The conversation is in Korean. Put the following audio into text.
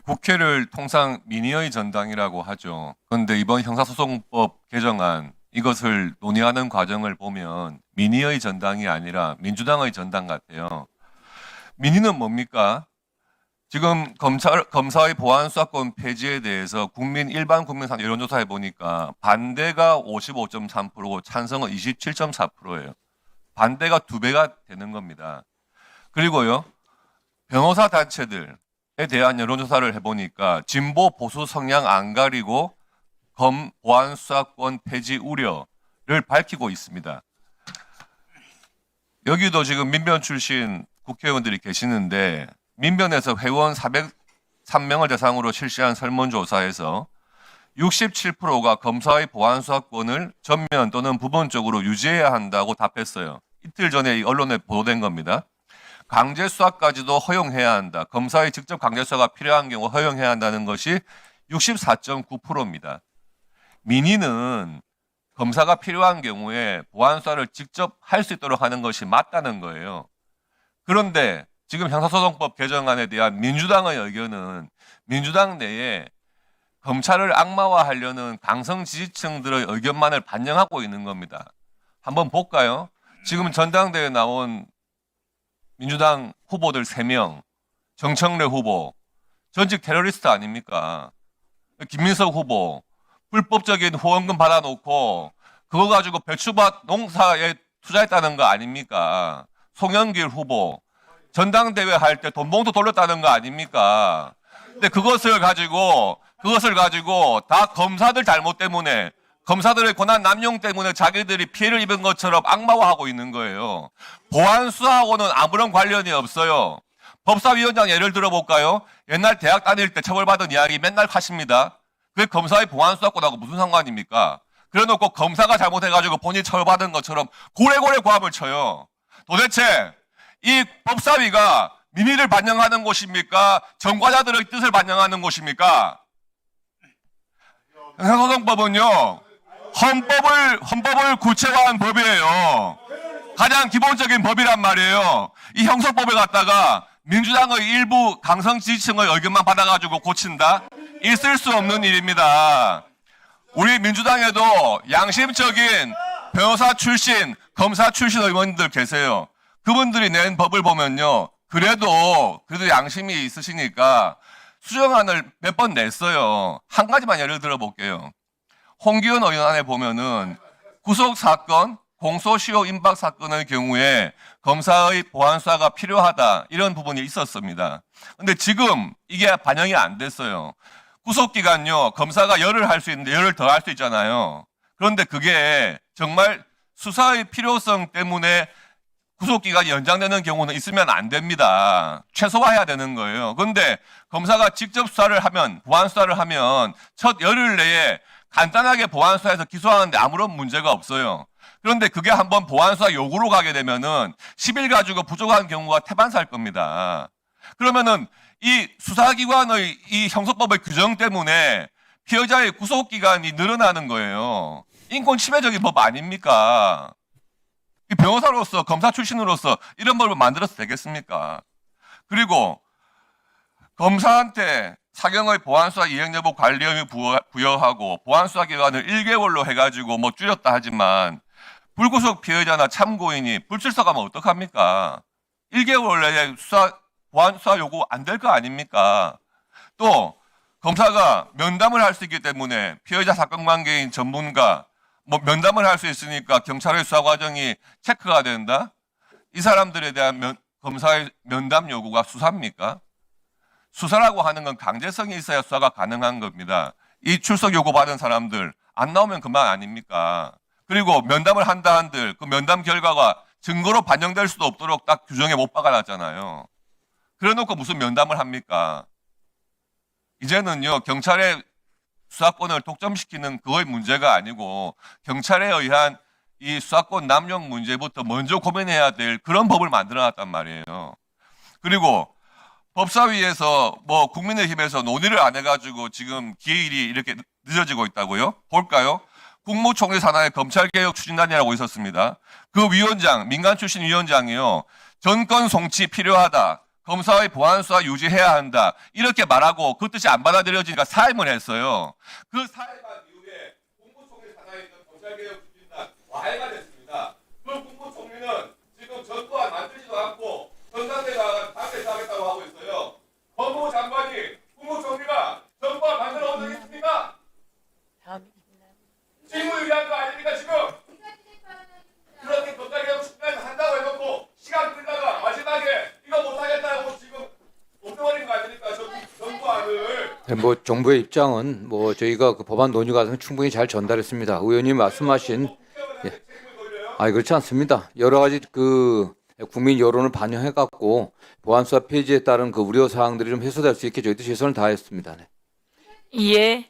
국회를 통상 민의의 전당이라고 하죠. 그런데 이번 형사소송법 개정안 이것을 논의하는 과정을 보면 민의의 전당이 아니라 민주당의 전당 같아요. 민의는 뭡니까? 지금 검사의 보안 수사권 폐지에 대해서 일반 국민 여론조사해 보니까 반대가 55.3%고 찬성은 27.4%예요. 반대가 2배가 되는 겁니다. 그리고요, 변호사 단체들에 대한 여론조사를 해보니까 진보 보수 성향 안 가리고 보안 수사권 폐지 우려를 밝히고 있습니다. 여기도 지금 민변 출신 국회의원들이 계시는데 민변에서 회원 403명을 대상으로 실시한 설문조사에서 67%가 검사의 보안 수사권을 전면 또는 부분적으로 유지해야 한다고 답했어요. 이틀 전에 언론에 보도된 겁니다. 강제 수사까지도 허용해야 한다. 검사의 직접 강제 수사가 필요한 경우 허용해야 한다는 것이 64.9%입니다. 민의는 검사가 필요한 경우에 보안 수사를 직접 할 수 있도록 하는 것이 맞다는 거예요. 그런데 지금 형사소송법 개정안에 대한 민주당의 의견은 민주당 내에 검찰을 악마화하려는 강성 지지층들의 의견만을 반영하고 있는 겁니다. 한번 볼까요? 지금 전당대회에 나온 민주당 후보들 3명, 정청래 후보, 전직 테러리스트 아닙니까? 김민석 후보, 불법적인 후원금 받아놓고 그거 가지고 배추밭 농사에 투자했다는 거 아닙니까? 송영길 후보, 전당대회 할 때 돈봉투 돌렸다는 거 아닙니까? 근데 그것을 가지고 다 검사들 잘못 때문에, 검사들의 권한 남용 때문에 자기들이 피해를 입은 것처럼 악마화하고 있는 거예요. 보안 수사하고는 아무런 관련이 없어요. 법사위원장 예를 들어볼까요? 옛날 대학 다닐 때 처벌받은 이야기 맨날 하십니다. 그게 검사의 보안 수사권하고 무슨 상관입니까? 그래놓고 검사가 잘못해가지고 본인이 처벌받은 것처럼 고래고래 고함을 쳐요. 도대체 이 법사위가 민의를 반영하는 곳입니까? 전과자들의 뜻을 반영하는 곳입니까? 형사소송법은요, 헌법을 구체화한 법이에요. 가장 기본적인 법이란 말이에요. 이 형사법에 갖다가 민주당의 일부 강성 지지층의 의견만 받아가지고 고친다? 있을 수 없는 일입니다. 우리 민주당에도 양심적인 변호사 출신, 검사 출신 의원들 계세요. 그분들이 낸 법을 보면요, 그래도 양심이 있으시니까 수정안을 몇 번 냈어요. 한 가지만 예를 들어 볼게요. 홍기현 의원안에 보면은 구속사건, 공소시효 임박 사건의 경우에 검사의 보안 수사가 필요하다, 이런 부분이 있었습니다. 근데 지금 이게 반영이 안 됐어요. 구속기간요, 검사가 열흘 할 수 있는데 열흘 더 할 수 있잖아요. 그런데 그게 정말 수사의 필요성 때문에 구속기간이 연장되는 경우는 있으면 안 됩니다. 최소화해야 되는 거예요. 그런데 검사가 직접 수사를 하면, 보안 수사를 하면 첫 열흘 내에 간단하게 보안 수사해서 기소하는데 아무런 문제가 없어요. 그런데 그게 한번 보안 수사 요구로 가게 되면은 10일 가지고 부족한 경우가 태반사할 겁니다. 그러면은 이 수사기관의 이 형사법의 규정 때문에 피해자의 구속기간이 늘어나는 거예요. 인권 침해적인 법 아닙니까? 변호사로서, 검사 출신으로서 이런 법을 만들어서 되겠습니까? 그리고 검사한테 사경의 보안수사 이행 여부 관리 의무 부여하고 보안수사 기간을 1개월로 해가지고 뭐 줄였다 하지만 불구속 피해자나 참고인이 불출석하면 어떡합니까? 1개월 내에 보안수사 요구 안 될 거 아닙니까? 또 검사가 면담을 할 수 있기 때문에 피해자 사건 관계인 전문가 면담을 할 수 있으니까 경찰의 수사 과정이 체크가 된다? 이 사람들에 대한 검사의 면담 요구가 수사입니까? 수사라고 하는 건 강제성이 있어야 수사가 가능한 겁니다. 이 출석 요구 받은 사람들 안 나오면 그만 아닙니까? 그리고 면담을 한다 한들 그 면담 결과가 증거로 반영될 수도 없도록 딱 규정에 못 박아놨잖아요. 그래놓고 무슨 면담을 합니까? 이제는요, 경찰의 수사권을 독점시키는 그거의 문제가 아니고 경찰에 의한 이 수사권 남용 문제부터 먼저 고민해야 될 그런 법을 만들어놨단 말이에요. 그리고 법사위에서 국민의힘에서 논의를 안 해가지고 지금 기일이 이렇게 늦어지고 있다고요? 볼까요? 국무총리 산하의 검찰개혁 추진단이라고 있었습니다. 그 위원장, 민간 출신 위원장이요, 전권 송치 필요하다, 검사의 보안 수사 유지해야 한다. 이렇게 말하고 그 뜻이 안 받아들여지니까 사임을 했어요. 그 사임한 이후에 국무총리 산하에 있는 검찰개혁추진단 와해가 됐습니다. 그 국무총리는 지금 전두환 만들지도 않고 전당대가 당대에서 하겠다고 하고 있어요. 법무부 장관이 국무총리가 전두환 만들어 온 적 있습니까? 직무유기한 거 아닙니까 지금? 그렇게 검찰개혁추진단에서 한다고 해놓고 시간 끌다가 마지막에 이거 못하겠다고 지금 없애버린 거 아닙니까? 전두환을. 네, 뭐 정부의 입장은 뭐 저희가 그 법안 논의 과정 충분히 잘 전달했습니다. 의원님 말씀하신 그렇지 않습니다. 여러 가지 그 국민 여론을 반영해 갖고 보안 수사 폐지에 따른 그 우려 사항들이 좀 해소될 수 있게 저희도 최선을 다했습니다. 네. 예.